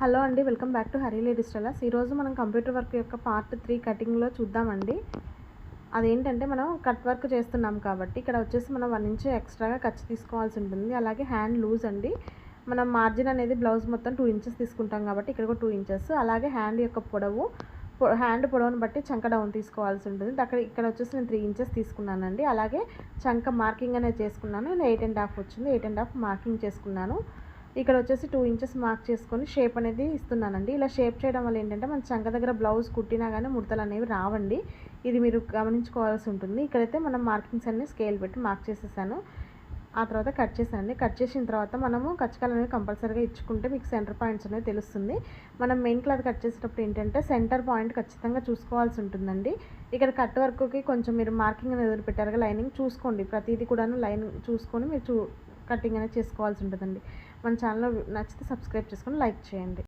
Hello అండి, welcome back to Hari ladies tailors. ఈరోజు మనం కంప్యూటర్ వర్క్ యొక్క పార్ట్ 3 కటింగ్లో చూద్దామండి. అదేంటంటే మనం కట్ వర్క్ చేస్తున్నాం కాబట్టి ఇక్కడ వచ్చేసి మనం 1 ఇంచ్ ఎక్స్ట్రాగా ఖర్చు తీసుకోవాల్సి ఉంటుంది. అలాగే హ్యాండ్ లూజ్ అండి, మనం మార్జిన్ అనేది బ్లౌజ్ మొత్తం 2 ఇంచెస్ తీసుకుంటాం కాబట్టి ఇక్కడ కూడా 2 ఇంచెస్. అలాగే హ్యాండ్ యొక్క పొడవు, హ్యాండ్ పొడవును బట్టి చంక డౌన్ తీసుకోవాల్సి ఉంటుంది. ఇక్కడ వచ్చేసి నేను 3 ఇంచెస్ తీసుకున్నానండి. అలాగే చంక మార్కింగ్ అనేది చేసుకున్నాను. నేను 8.5 వచ్చింది, 8.5 మార్కింగ్ చేసుకున్నాను. ఇక్కడ వచ్చేసి 2 ఇంచెస్ మార్క్ చేసుకొని షేప్ అనేది ఇస్తున్నానండి. ఇలా షేప్ చేయడం వల్ల ఏంటంటే మన చంక దగ్గర బ్లౌజ్ కుట్టినా కానీ ముడతలు అనేవి రావండి. ఇది మీరు గమనించుకోవాల్సి ఉంటుంది. ఇక్కడైతే మనం మార్కింగ్స్ అన్ని స్కేల్ పెట్టి మార్క్ చేసేసాను. ఆ తర్వాత కట్ చేసానండి. కట్ చేసిన తర్వాత మనము కచ్చకాలు అనేవి కంపల్సరీగా ఇచ్చుకుంటే మీకు సెంటర్ పాయింట్స్ అనేవి తెలుస్తుంది. మనం మెయిన్ క్లాత్ కట్ చేసేటప్పుడు ఏంటంటే సెంటర్ పాయింట్ ఖచ్చితంగా చూసుకోవాల్సి ఉంటుందండి. ఇక్కడ కట్ వర్క్కి కొంచెం మీరు మార్కింగ్ అనేది వదిలిపెట్టారుగా, లైనింగ్ చూసుకోండి. ప్రతిదీ కూడాను లైన్ చూసుకొని మీరు కటింగ్ అనేది చేసుకోవాల్సి ఉంటుందండి. మన ఛానల్ నచ్చితే సబ్స్క్రైబ్ చేసుకొని లైక్ చేయండి.